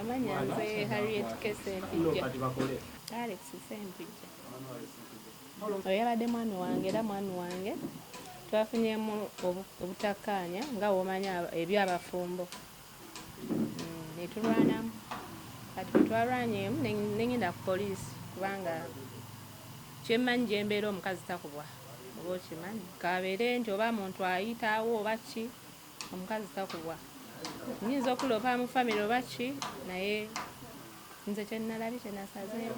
Amanya nze Harriet Kesempijja. Alex Sempijja. Oyo yabadde mwami wange era mwami wange twafunyemu obutakkaanya nga womanya ebyabafumbo. Ne tulwanamu. Kati twalwanyeemu nengenda ku poliisi kubanga kyemmanyi gye mbeera omukazi takubwa. Oba okimanyi kabeere nti oba muntu ayitaawo oba ki omukazi takubwa. Nyinza okulopa mu famire oba ki naye nze kyennalabye kyenasazeewo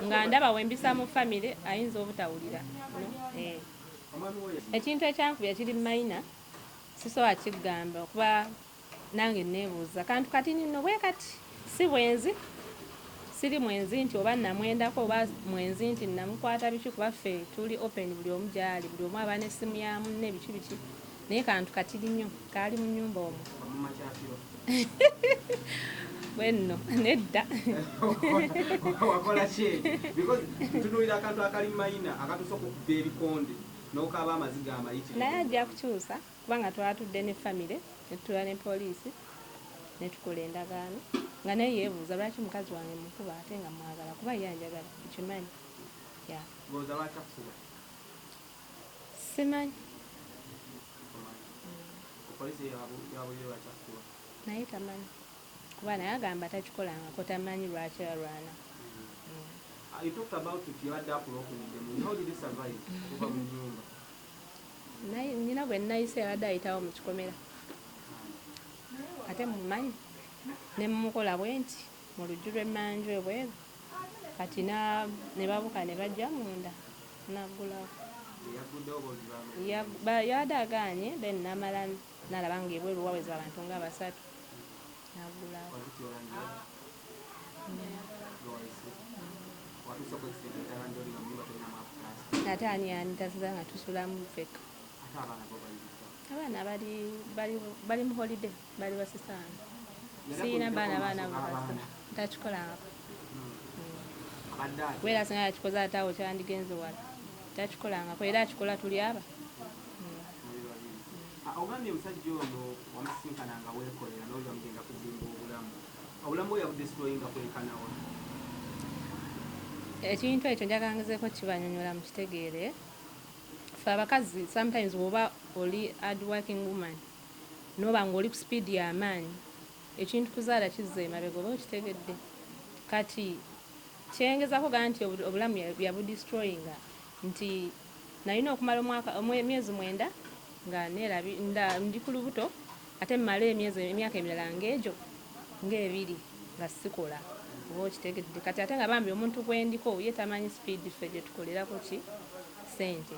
nga ndaba wembisa mu famire ayinza obutawulira. Ekintu ekyankubya kiri mayina sisobola kigamba okuba nange neebuuza kantu kati nino bwe kati si bwenzi siri mwenzi nti oba namwendako oba mwenzi nti namukwata biki kuba ffe tuli open buli omu gyali buli omu aba n'essimu ya munne biki naye kantu katiri nnyo kaali mu nnyumba omwo bwenno nedda wakola ki because tunuulira akantu akali mayina akatusooka okuba ebikonde n'okaaba amaziga amayitire naye ajja kukyusa kubanga twatudde ne famire netutula ne poliisi netukola endagaano nga naye yeebuuza lwaki mukazi wange mukuba ate nga mwagala kuba ye anjagala ekimanyi simanyi naye tamanyi kuba naye agamba takikolangako tamanyi lwaki alwana. You talked about it, you had that broken them. How did you survive? Nina bwe nayise yabadde ayitawo mu kikomera ate mumanyi ne mumukola bwe nti mu lujju lw'emmanju ebweru kati ne babuka ne bajja munda naggulawo yabadde agaanye then namala nalaba nga ebweru waweza abantu nga 3 naggulawo. Ate ani taziza nga tusulamu ffeka abaana bali mu holiday bali basisaana siina baana takikolangako wera singa yakikoze ataawo kyandigenze wala takikolangako era akikola tuli aba. Ogambye omusajja ono wamusinkananga weekolera n'oza mugenda kuzimba obulamu bwe yabudestroyinga kwekanawa. Ekintu ekyo njagangezeeko kibanyonyola mu kitegeere ffe abakazi sometimes bw'oba oli hard working woman n'oba ng'oli ku speed y'amaanyi ekintu kuzaala kizza emabega oba okitegedde kati kyengezako gaa nti obulamu yabudestroyinga nti nalina okumala emyezi 9 nga ndi ku lubuto ate mmala emyaka emirala ng'egyo ng'ebiri nga sikola oba okitegedde kati ate nga bambi omuntu gwendiko ye tamanyi speed ffe gye tukolerako ki ssente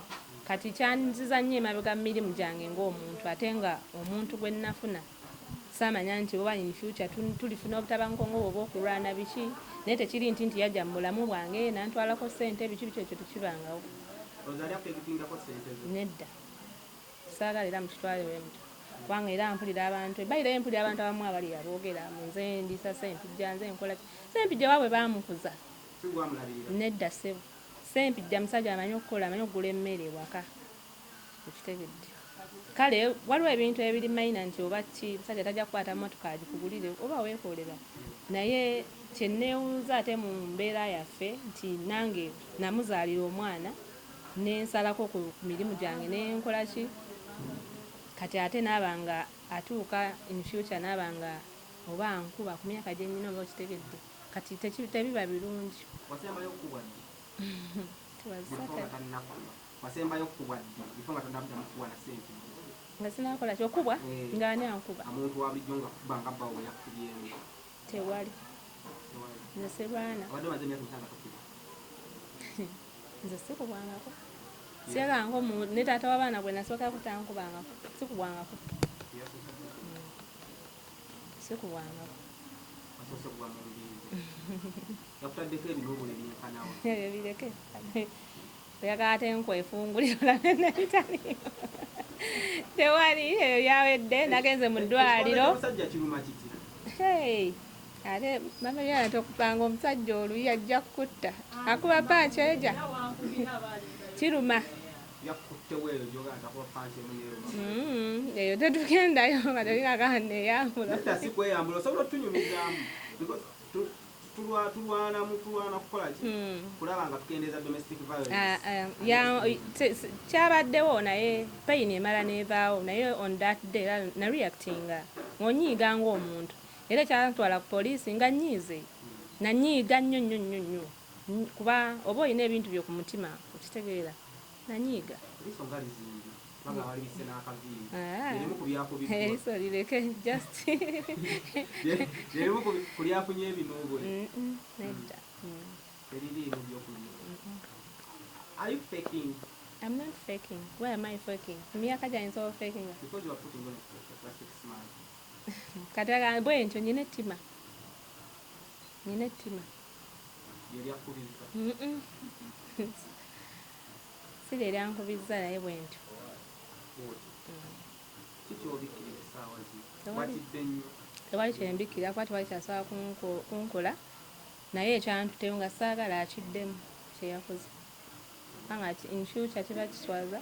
kati kyanziza nnyo emabega mu mirimu gyange ng'omuntu ate nga omuntu gwe nnafuna saamanya nti oba in future tulifuna obutabankongo oba okulwana biki naye tekiri nti yajja mu bulamu bwange nantwalako ssente biki ekyo tekibangawo nedda saagala era mukitwale wemuto kubanga era mpulira abantu ebayirayo mpulira abantu abamu abali aboogera nze ndisa Sempijja nze nkola Sempijja waabwe baamukuza nedda ssebo Sempijja musajja amanyi okukola amanyi okugula emmere ewaka ekitegedde kale waliwo ebintu ebiri mayina nti oba ki musajja tajja kukwata mmotoka agikugulire oba weekolera naye kyenneewuuza ate mu mbeera yaffe nti nange namuzaalira omwana nensalako ku mirimu gyange nenkola ki kati ate naabanga atuuka in future naabanga oba nkuba ku myaka gye nnina oba okitegedde kati tebiba birungi. Nga sinakola kyokubwa nga ani ankuba tewali nze sirwana nze sikubwangako siyaganga ne taata w'abaana gwe nasooka kutankubangako sikubwangako sikubwangako ebyo bireke oyagala ate nkwefungulira tewali eyo yawedde nagenze mu ddwaliro ate mama yana tokupanga omusajja oluyi ajja kukutta akuba pankyeja kiruma yakutteweero gyoga ntakuba pansi emuneero eyo tetugendayo nga telinakane eyambula si kweyambula osobola otunyumizaamu because tulwana kukola ki kulaba nga tukendeeza domestic violence kyabaddewo naye payini emala nevaawo naye on that day na reactinga ng'onyiiga ng'omuntu era kyantwala ku poliisi nga nyiize nanyiiga nnyo kuba oba olina ebintu byo ku mutima okitegeera nanyiiga eriso lireke just lirimu kulyafunye ebinuubo nedda teririimu byokulya. Are you faking? I'm not faking. Why am I faking? Myaka gyayinza oba faking Because you are putting on a plastic smile. kataga bwe ntyo nyina ettima Yeri akubizza. siri eryankubizza naye bwe ntyo Kikyobikira essaawa zino watidde nnyo tewali kyembikira kuba tewali kyasobola kunkola naye ekyantuteyo nga saagala akiddemu kyeyakoze anga in future kiba kiswaza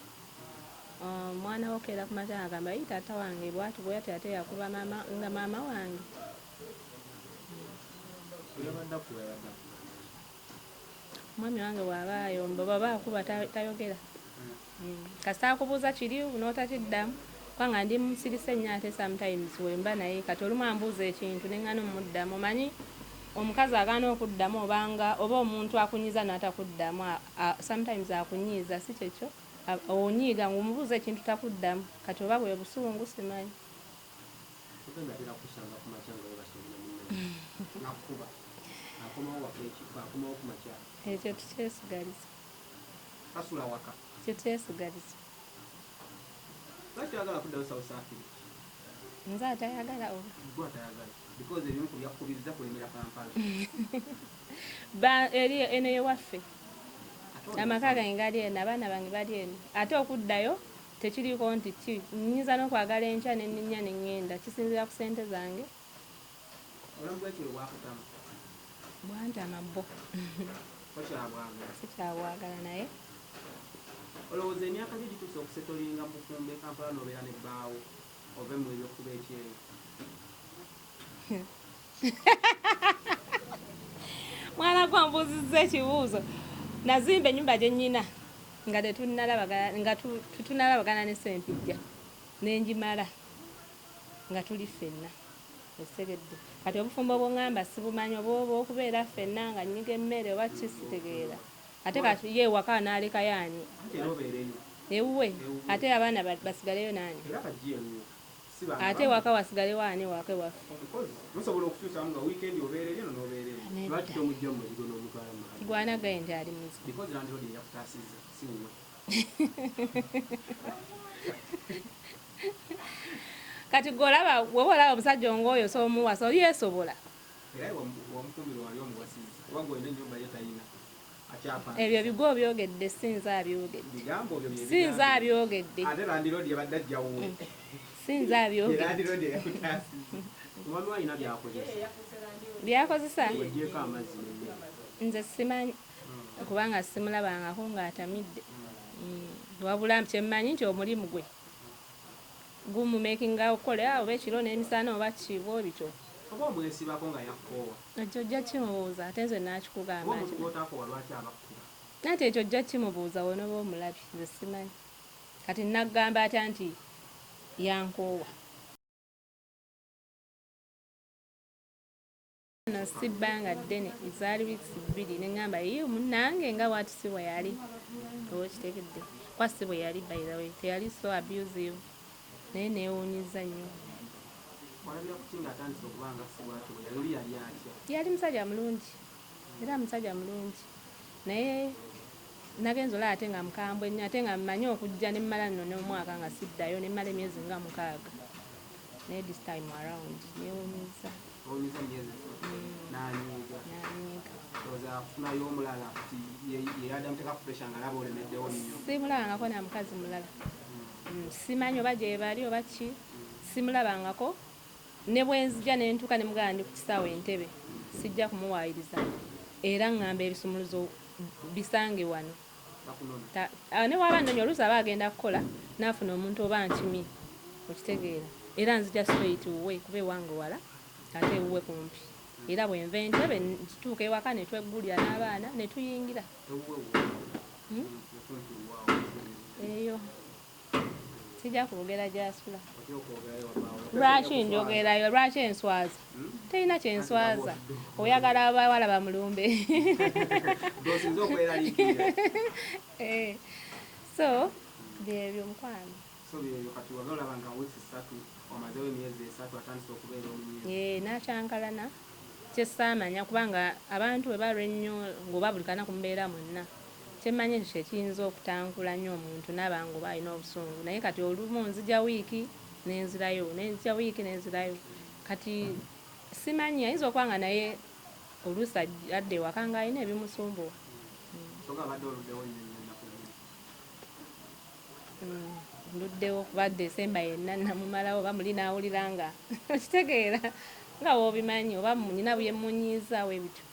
omwana wo keera ku makya agamba yi taata wange bwati bweyati ate yakuba nga maama wange omwami wange bw'aba ayomba baba akuba tayogera kasita akubuuza kiri n'otakiddamu kubanga ndi musirise nnyo ate sometimes wemba naye kati olumu ambuuza ekintu neŋŋana omuddamu omanyi omukazi agaana okuddamu oba omuntu akunyiza n'atakuddamu sometimes akunyiiza si kyekyo onyiiga ng'omubuuza ekintu takuddamu kati oba bwe busungu simanyi ekyo tukyesigaliza kyetuyesigaliza nze atayagala eri eno ewaffe amaka gange gali eno abaana bange bali eno ate okuddayo tekiriko nti nyinza n'okwagala enkya neninya neŋŋenda kisinzira ku ssente zange bwantama bo sikyabwagala naye olowooza emyaka gyo gituuse okusetolinga mu Bufumbo Kampala n'obeera n'ebbaawo ove mu ebyokuba ekyeyo mwana gwo mbuuzizza ekibuuzo nazimba ennyumba gye nnyina nga tetunalabagana ne Sempijja n'engimala nga tuli ffenna esegedde kati obufumbo bw'oŋŋamba sibumanyi oba okubeera ffenna nga nnyiga emmere oba kisitegeera ate kati ye ewaka n'alekayo ani ewuwe ate abaana basigaleyo nani ate ewaka wasigalewo ani ewaka ewaffe gwanagaye nti ali muzigo kati golaba woba olaba omusajja ng'oyo soomuwasa oli yeesobola ebyo bigo byogedde sinza abyogedde byakozesa nze simanyi kubanga simulabangako ng'atamidde wabula kyemmanyi nti omulimu gwe gumumakinga okukolera oba ekiro n'emisana oba kibwa bityo oba omwesibako nga yakkoowa ekyo ojja kimubuuza ate nze nakikugamba nti ekyo ojja kimubuuza wonoba omulabi nze simanyi kati nagamba atya nti yankoowa no sibbanga ddene ezaali wiiki 2 neŋŋamba ye munnange nga wati si bwe yali oba kitegedde kwa si bwe yali by the way teyali so abusive naye neewuunyiza nnyo yali musajja mulungi era musajja mulungi naye nagenza olaba ate nga mukambwe nnyo ate nga mmanyi okujja nemmala nno n'omwaka nga siddayo nemmala emyezi nga 6 naye this time around neewuunyiza simulabangako na mukazi mulala simanyi oba gye bali oba ki simulabangako ne bwenzija nentuuka ne mugamba ndi ku kisaawe entebe sijja kumuwaayiriza era ngamba ebisumuluzo bisange wano ne waba nnonya oluusi aba agenda kukola n'afuna omuntu oba nkimi okitegeera era nzija straight wuwe kuba ewange wala ate ewuwe kumpi era bwenva entebe kituuka ewaka ne tweggulira n'abaana ne tuyingira eyo sijja kwogera gy'asula lwaki njogerayo lwaki enswaza terina kyenswaza oyagala abawala bamulumbe so byebyo mukwano nakyankalana kyesaamanya kubanga abantu bwe balwa ennyo ng'oba buli kana kumubeera mwenna kyemmanyi ekyo ekiyinza okutankula nnyo omuntu naba ng'oba alina obusungu naye kati olumu nzija wiiki nenzirayo nenzija wiiki nenzirayo kati simanyi ayinza okuba nga naye oluusi adde ewaka nga alina ebimusumbuwa nduddewo kuba Desemba yenna namumalawo oba muli naawulira nga okitegeera nga woobimanyi oba nyina byemunyiizaawo ebityo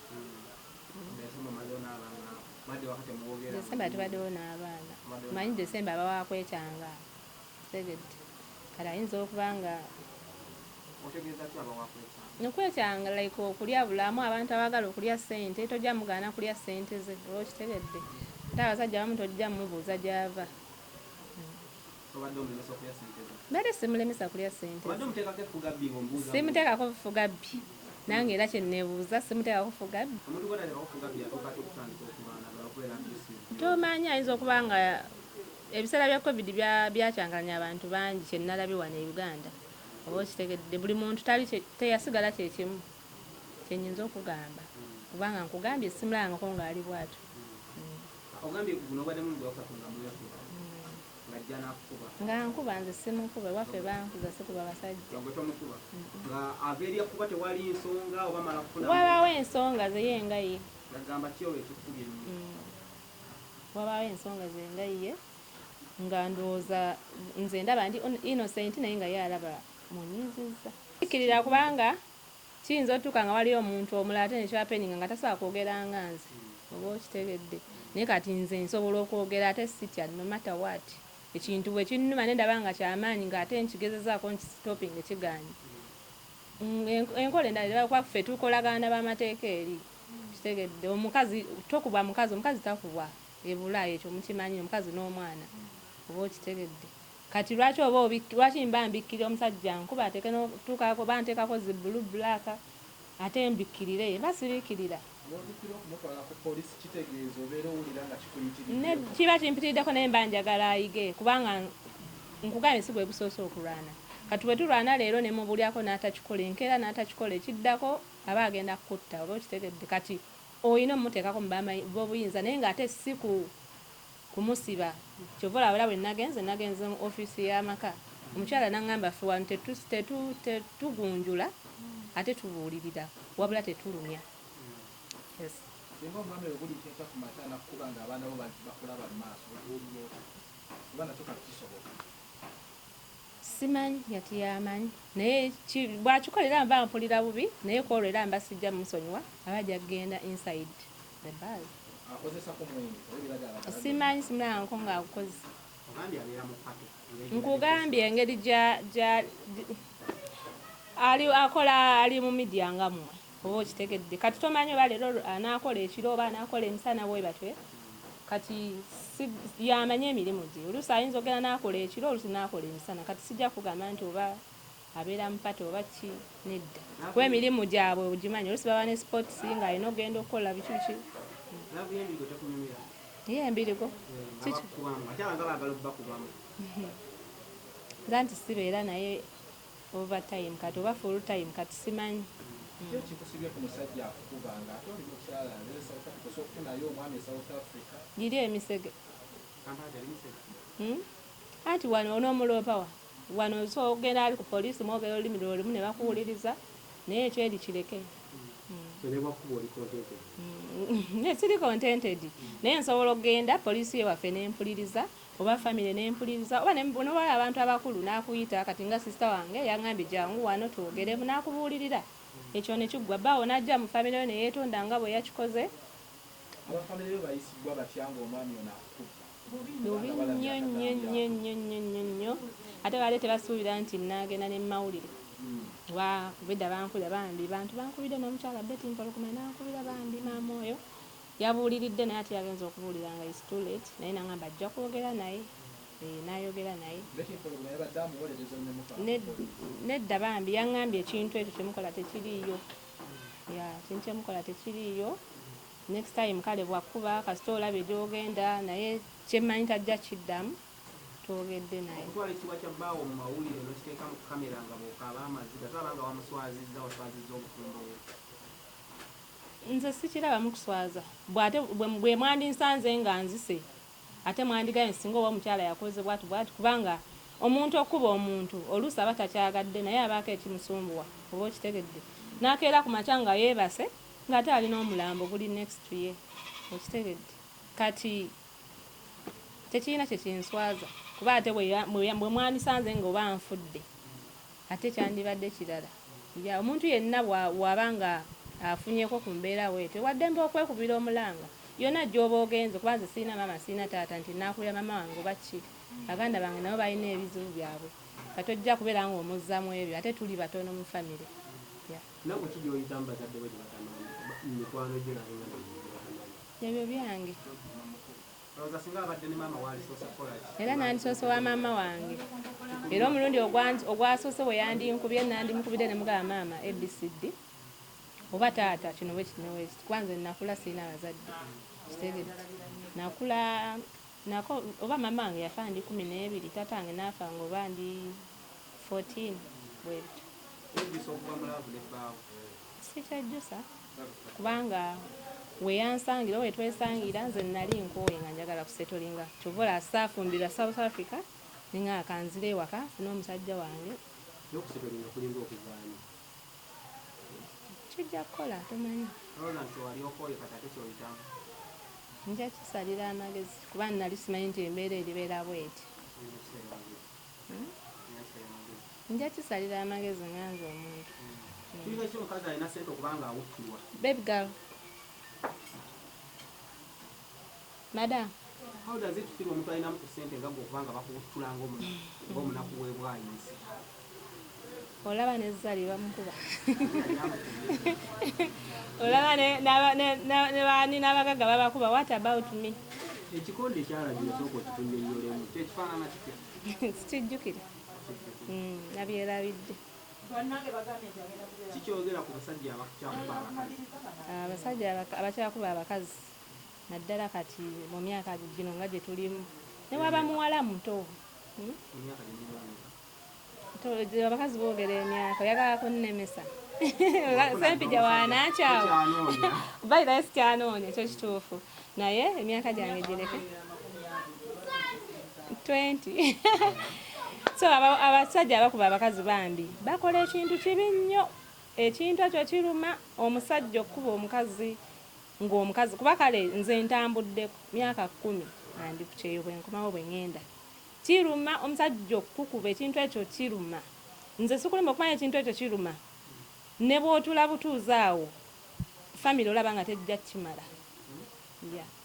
Desemba tubaddewo n'abaana manyi Desemba abawakwekyanga tegedde kale ayinza okuba nga okwekyanga like okulya bulamu abantu abagala okulya ssente tojja mugaana kulya ssente ze oba okitegedde ate abasajja abamu tojja mumubuuza gy'ava bade simulemesa kulya ssente simuteekako fugabbi nange era kyenneebuuza simuteekako fugabbi tomanyi ayinza okuba nga ebiseera bya covid byakyankalanya abantu bangi kyennalabye wano e Uganda oba okitegedde buli muntu teyasigala kyekimu kyenyinza okugamba kubanga nkugambye simulangako ng'ali bwatyo nga nkuba nze simukuba waffe bankuza sikuba basajja wabawo ensonga zeyengaye wabawo ensonga zengaye nga ndowooza nze ndaba ndi innocent naye nga ye alaba munyiizizza ikkirira kubanga kiyinza otuuka nga waliyo omuntu omulala ate nekyapeninga nga tasobola kwogera nga nze oba okitegedde naye kati nze nsobola okwogera ate sitya no matter what ekintu bwe kinnuma ne ndaba nga kyamaanyi ng'ate nkigezezaako nkistopinga ekigaanyi enkola endala kuba ffe tukolagana b'amateeka eri kitegedde omukazi tokuba mukazi omukazi takubwa ebulaayo ekyo mukimanyi omukazi n'omwana oba okitegedde kati lwaki oba lwaki mba mbikkirira omusajja nkuba ateeke notuukako banteekako zi bulu black ate mbikkirire mba siriikirira kiba kimpitiriddeko naye mba njagala ayige kubanga nkugambye si bwe busoose okulwana kati bwe tulwana leero ne mubulyako n'atakikola enkeera n'atakikola ekiddako aba agenda kutta oba okitegedde kati oyina omuteekako mu b'obuyinza naye ng'ate si kumusiba kyova olabula bwe nagenze mu ofiisi y'amaka omukyala n'aŋŋamba ffe wano tetugunjula ate tubuulirira wabula tetulumya simanyi yati yamanyi naye bwakikolera mba mpulira bubi naye kwolwo era mba sijja musonyiwa aba jagenda inside the bus simanyi simulangako ngaakukozi nkugambye engeri ali mu midia nga mmwe oba okitegedde kati tomanyi oba leero anaakola ekiro oba anaakola emisana bwe batwe kati yamanye emirimu gye oluusi ayinza ogenda n'akola ekiro oluusi n'akola emisana kati sijja kugamba nti oba abeera mupate oba ki nedda kuba emirimu gyabwe ogimanyi oluusi baba ne sports nga alina ogenda okukola biki ye embirigo nza nti sibeera naye overtime kati oba full time kati simanyi giri emisege anti wano onoomulopawa wano so ogenda ali ku poliisi mwogera olulimi lwolimu ne bakuwuliriza naye ekyo eri kireke siri contented naye nsobola okgenda poliisi yewaffe nempuliriza oba famire nempuliriza oba nobala abantu abakulu nakuyita kati nga sisita wange yaŋambye jangu wano twogeremu nakubuulirira ekyo nekiggwa bawo najja mu famire yo neyeetonda nga bwe yakikoze abafamire bayisibwa batyanga omwami ono akubba bubi nnyo ate baali tebasuubira nti naagenda ne mawulire wa bedda bankubira bambi bantu bankubidde n'omukyala Betty Mpologoma nankubira bambi maama oyo yabuuliridde naye ate yagenza okubuulira nga is too late naye nangamba ajja kwogera naye n'ayogera naye nedda bambi yaŋŋambye ekintu ekyo kyemukola tekiriiyo kintu kyemukola tekiriiyo next time kale bwakuba kasita olaba egyogenda naye kyemmanyi tajja kiddamu twogedde naye okutwala ekiwa kya bbaawo mu mawulire n'okiteeka mu kamera nga bw'okaaba amaziga tolaba nga wamuswazizza waswazizza obufumbo bwe nze sikiraba mukuswaza bw'ate bwe mwandinsanze nga nzise ate mwandigaye singa oba omukyala yakoze bwatu kubanga omuntu okuba omuntu oluusi aba takyagadde naye abaako ekimusumbuwa oba okitegedde n'akeera ku makya nga yeebase ng'ate alina omulambo guli next to ye okitegedde kati tekirina kyekinswaza kuba ate bwe mwanisanze nga oba nfudde ate kyandibadde kirala omuntu yenna bw'aba nga afunyeko ku mbeera weetyo waddembe okwekubira omulanga yonna gy'oba ogenze kuba nze siina maama siina taata nti naakulira maama wange oba ki baganda bange nabo balina ebizibu byabwe kati ojja kubeera nga omuzzamu ebyo ate tuli batono mu famire nabwe kijoyita mbazadde bwe batamanyi mikwano gyo ebyo byange singa abadde ne maama waalisoose kukola era nandisoose wa maama wange era omulundi ogwasoose bwe yandinkubye nandimukubidde ne mugaba maama ABCD oba taata kino bwe kino wekiti kwanze nakula siina abazadde kitegedde nakula nako oba maama wange yafa ndi 12 taata wange naafa nga oba ndi 14 bwebityo sikyajjusa kubanga weyansangira wetwesangira nze nali nkooye nga njagala kusetolinga kyovola saafumbirwa South Africa ninga akanzira ewaka n'omusajja wange kijja kukola tomanyi nja kisalira amagezi kuba nali simanyi nti embeera eribeera bweti nja kisalira amagezi nganze omuntu baby girl madam how does it feel omuntu alinamu ku ssente nga gwokubanga bakutula ng'omunaku webwayinsi olaba nezzali bamukuba olaba nebani n'abagaga babakuba what about me ekikonde ekyalabire sooka okitunyonyolemu kyekifaanana kitya sikijjukire nabyerabidde kikyogera ku basajja abakyakuba abasajja abakyakuba abakazi naddala kati mu myaka gino nga gye tulimu ne waba muwala muto abakazi boogera emyaka oyagala kunnemesa sempija wanakyawo bairayo sikyanoonya ekyo kituufu naye emyaka gyange gireke 20 so abasajja abakuba abakazi bambi bakola ekintu kibi nnyo ekintu ekyo kiruma omusajja okuba omukazi ng'omukazi kuba kale nze ntambudde myaka 10 andi kukyeyo bwe nkomawo bwe ngenda kiruma omusajja okukuba ekintu ekyo kiruma nze sikulima okumanya ekintu ekyo kiruma ne bw'otula butuuzaawo famire olaba nga tejja kimala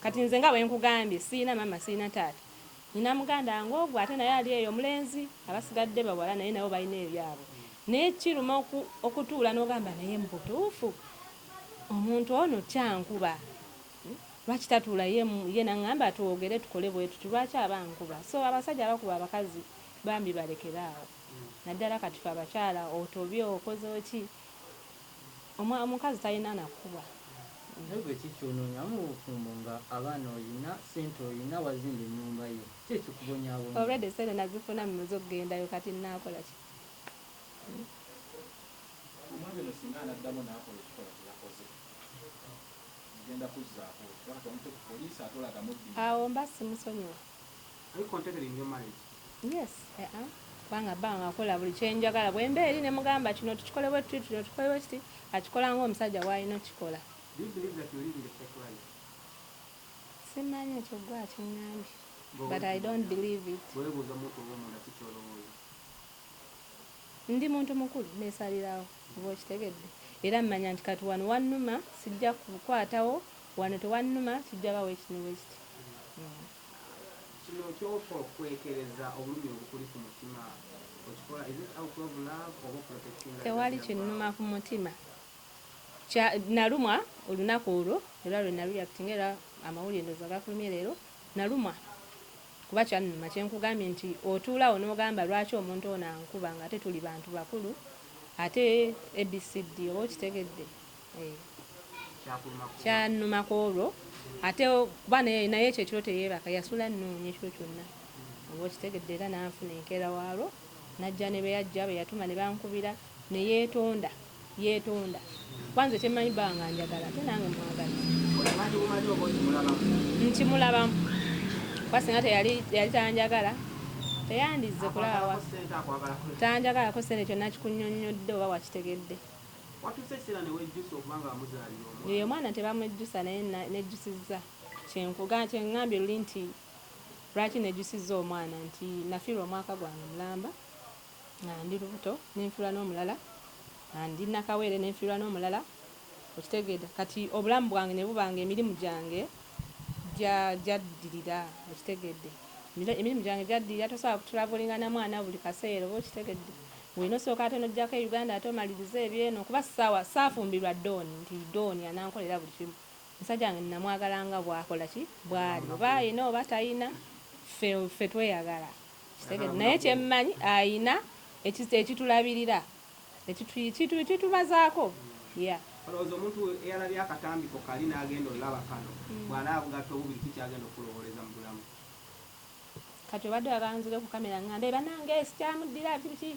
kati nze nga bwe nkugambye siina mama siina taata nina muganda wange ogwo ate naye ali eyo omulenzi abasigadde bawala naye nabo balina ebyabwe naye kiruma okutuula n'ogamba naye mu butuufu omuntu ono kyankuba lwaki tatuula ye naŋŋamba twogere tukole bwetuti lwaki abankuba so abasajja abakuba abakazi bambi balekeraawo naddala katife abakyala otobye okoze ki omukazi talina nakuba Nagwe kikyonoonya mu bufumbo nga abaana oyina ssente oyina wazimba ennyumba yo kyekikubonyaawo already sente nazifuna mu z'okgendayo kati naakola ki omwami ono singa anaddamu n'akola ekikola kyeyakoze genda kuzzaako lwaki omute ku poliisi ate olaga muddi awo mba simusonyiwa yes kubanga bba nga akola buli kyenjagala bwe mbeeri ne mugamba kino tukikole bwe tuti kino tukole bwe kiti akikola ng'omusajja bw'alina okukikola simanyi ekyo gwe akiŋŋambye but I don't believe it ndi muntu mukulu neesalirawo oba okitegedde era mmanya nti kati wano wannuma sijja kukwatawo wano tewannuma kijja bawa ekini west. Kino kyokola okwekereza obulumi obukuli ku mutima okikola is it out of love oba protecting? Tewali kinnuma ku mutima. Nalumwa olunaku olwo era lwe naluyakitinga era amawulire ndooza gafulumye leero nalumwa kuba kyannuma kyenkugambye nti otuulawo n'ogamba lwaki omuntu ono ankuba nga ate tuli bantu bakulu ate ABCD oba okitegedde kyannuma ku olwo ate kuba naye ekyo ekiro teyeebaka yasula nnoonya ekiro kyonna oba okitegedde era n'anfuna enkeera waalwo najja ne beyajja be yatuma ne bankubira ne yeetonda kwanza kyemmanyi banga njagala ate nange mwagala nkimulabamu kuba singa teyali tanjagala teyandizze kulaawa tanjagalako sente kyonna kikunnyonnyodde oba wakitegedde ye omwana tebamwejjusa naye nejjusizza kyeŋŋambye luli nti lwaki nejjusizza omwana nti nafiirwa omwaka gwange mulamba nga ndi lubuto nenfiirwa n'omulala nga ndi nakaweere nenfiirwa n'omulala okitegedde kati obulamu bwange ne bubanga emirimu gyange gyaddirira okitegedde emirimu gyange gyaddirira tosobola kutulavulinga na mwana buli kaseera oba okitegedde wino osooka ate nojjako e Uganda ate omaliriza ebyeno kuba saafumbirwa dooni nti dooni anankolera buli kimu musajja wange namwagalanga bwakola ki bwali oba ayina oba tayina ffe tweyagala kitegedde naye kyemmanyi ayina ekitulabirira ekitubazaako ya olowooza omuntu eyalabye akatambiko kali n'agenda olaba kano bw'anaabugatta obubiri kikyagenda okulowooleza mu bulamu kati obadde babanzire ku kamera ngamba banange sikyamuddira kiki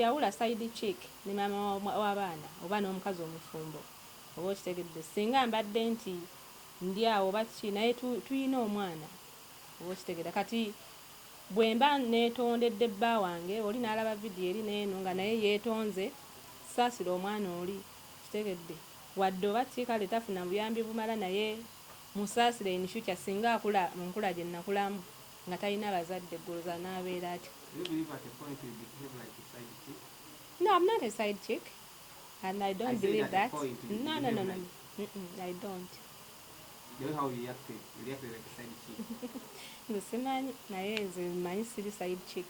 yawula side chick ne maama w'abaana oba n'omukazi omufumbo oba okitegedde singa mbadde nti ndi awo oba kiki naye tuyina omwana oba okitegedde kati bwe mba neetondedde bba wange oli n'alaba vidiyo eri neeno nga naye yeetonze saasira omwana oli kitegedde wadde oba kikale tafuna buyambi bumala naye musaasire in future singa akula mu nkula gye nnakulamu nga talina bazadde goloza n'abeera ati. No, I'm not a side chick and I don't believe that. No. I don't. You know how you reacted like a side chick. Nsimanyi naye nze mmanyi siri side chick.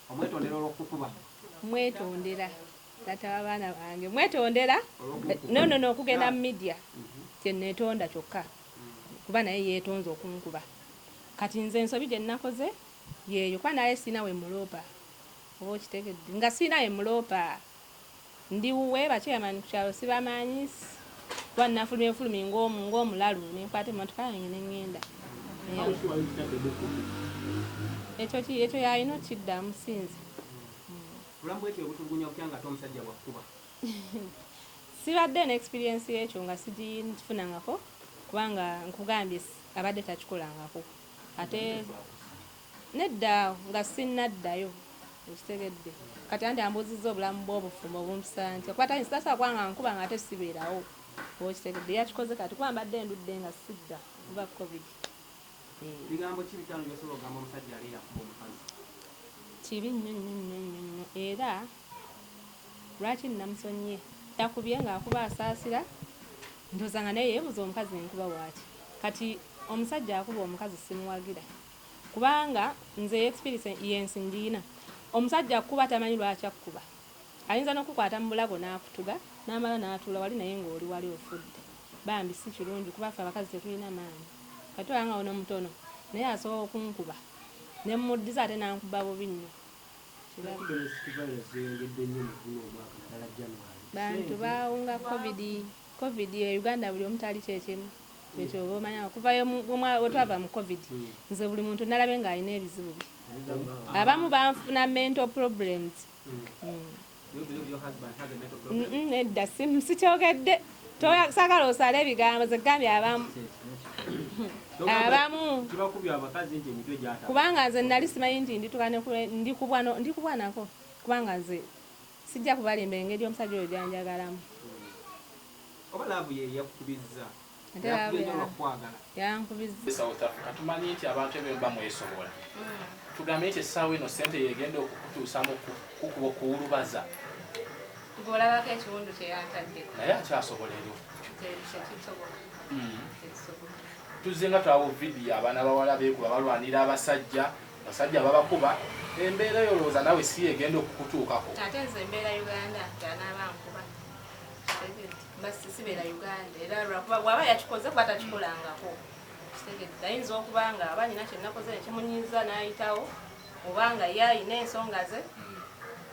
Omwetondera olw'okukuba. Mwetondera tata w'abaana bange mwetondera no okugenda mu media kyenneetonda kyokka kuba naye yeetonze okunkuba kati nze ensobi gye nnakoze yeeyo kuba naye siina we muloopa oba okitegedde nga siina we muloopa ndi wuwe bakyeyamani ku kyalo sibamanyi kuba nnafulumye ng'omulalu nenkwata emmotoka yange neŋŋenda ekyo yalina okiddamu sinzi bulamu bwekyo obutulugunya okya nga ate omusajja bwakkuba sibadde n'experience y'ekyo nga sigifunangako kubanga nkugambye abadde takikolangako ate nedda nga sinnaddayo okitegedde kati anti ambuzizza obulamu bw'obufumbo obumpisa nti okuba tasobola kubanga nkuba nga ate sibeerawo okitegedde yakikoze kati kuba mbadde ndudde nga sidda kuba covid. Bigambo ki bitaano by'osobola okugamba omusajja yali yakuba omukazi? Kibi nnyo era lwaki namusonye yakubye ng'akuba asaasira ndooza nga naye yeebuza omukazi enkuba bw'ati kati omusajja akuba omukazi simuwagira kubanga nze experience ndiina omusajja akuba tamanyi lwaki akuba ayinza n'okukwata mu bulago n'akutuga n'amala n'atuula wali naye ng'oli wali ofudde bambi si kirungi kuba ffe abakazi tetulina maanyi kati olanga ono mutono naye asobola okunkuba ne muddiza ate n'ankuba bubi nnyo bantu baawunga covid e Uganda buli omu tali kyekimu ekyo oba omanya okuvayo wetwava mu covid nze buli muntu nalabe ng'alina ebizibu bye abamu banfuna mental problems edda sikyogedde saagala osale ebigambo zegambye abamu kubanga nze nali simanyi nti ndikubwa nako kubanga nze sijja kubalimba engeri omusajja oyo gyanjagalamu oba laavu ye yakukubizza yankubizza South Africa tumanyi nti abantu ebemba mwesobola tugambe nti essaawa eno ssente yegenda okukutuusamu kukuba okuwulubaza ng'olabako ekiwundu kye yantaddeko naye akyasobola eryo tekisobola tuzze nga twaba vidiyo abaana bawala beekuba balwanira abasajja babakuba embeera yolowooza nawe si egenda okukutuukako ate nze embeera Uganda gyanaaba nkuba sibeera Uganda era lwakuba bw'aba yakikoze kuba takikolangako kitegedde ayinza okuba nga aba nyina kyenakoze nekimunyiiza n'ayitawo obanga ye ayina ensonga ze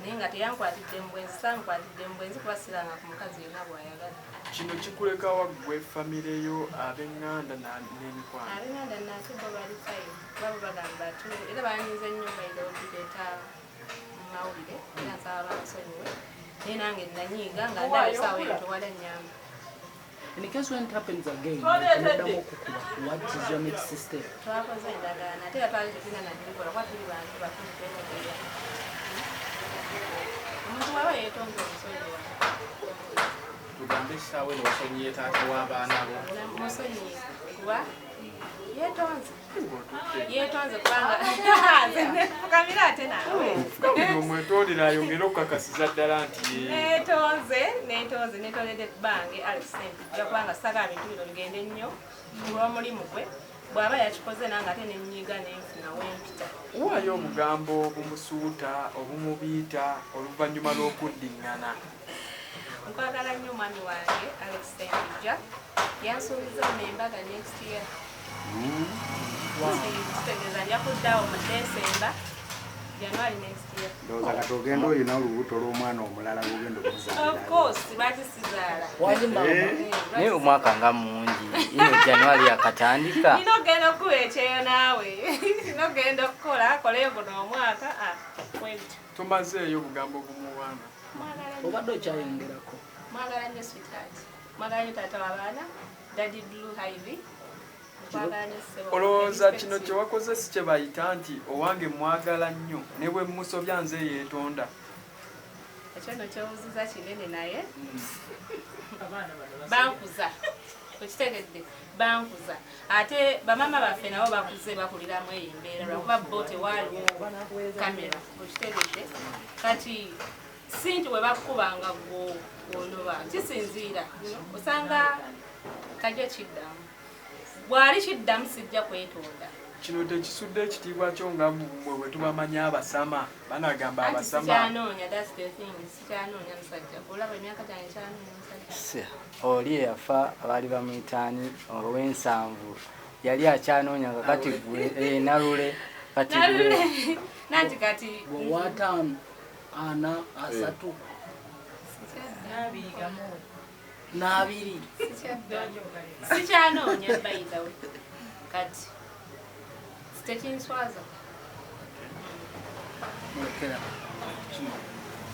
naye nga teyankwatidde mu bwenzi sankwatidde mu bwenzi kuba siranga ku mukazi yenna bw'ayagala kino kikuleka waggwe famire yo ab'eŋŋanda n'emikwano ab'eŋŋanda nate bo bali fayo babo bagamba era banyize nnyo bailobireeta mu mawulire era nsaba bansonyiwe naye nange nanyiiga nga ndabe esaawa eyo tewala nnyamba. In case when it happens again, what is your next system? Twakoze endagaano ate era twali tetulina nadibikola kuba tuli bantu bakulu twetegeera omuntu waba yeetonze omusonyi wa tugambe essaawa eno wasonyiye taata w'abaana bo musonyi kuba yeetonze kubanga fukamira ate naawe buli omwetondera ayongere okukakasiza ddala nti netoledde bange alexent kubanga saka bintu bino bigende nnyo olw'omulimu gwe bw'aba yakikoze nange ate nenyiiga nenfuna wempita waayo obugambo obumusuuta obumubiita oluvannyuma lw'okuddiŋŋana nkwagala nnyo omwami wange alexentja yansuubiza nembaga next year kitegeeza nja kuddawo mu December January next year. Ndowooza kati ogenda olina olubuto lw'omwana omulala lugenda okuzaala. Of course bakisizaala. Wali mama naye omwaka nga mungi ino January yakatandika nino genda okuwa ekyeyo naawe nino genda okukola koleyo guno omwaka tomazeeyo obugambo bumuwaana obadde okyayongerako mwagala nnyo sweetheart mwagala nnyo taata w'abaana Daddy Blue Ivy. olowooza kino kye wakoze si kye bayita nti owange mwagala nnyo ne bwe musobya nze yeetonda ekyo no kyobuziza kinene naye bankuza okitegedde bankuza ate bamama baffe nabo bakuze bakuliramu eyo embeera lwakuba bo tewaaliwo kamera okitegedde kati si nti we bakukubanga gwonoba kisinziira osanga kajja kiddamu bwali kiddamu sijja kwetonda kino tekisudde ekitiibwa kyo nga mmwe bwe tubamanya abasama banagamba abasama sikyanoonya that's the thing sikyanoonya musajja olaba emyaka gyange kyanoonya musajja oli eyafa abaali bamuyitaani ow'ensanvu yali akyanoonya nga kati gwe nalule kati gwe nanti kati wataano ana asatu n'abiri sikyanoonya bayidawe kati tekinswaza mulekera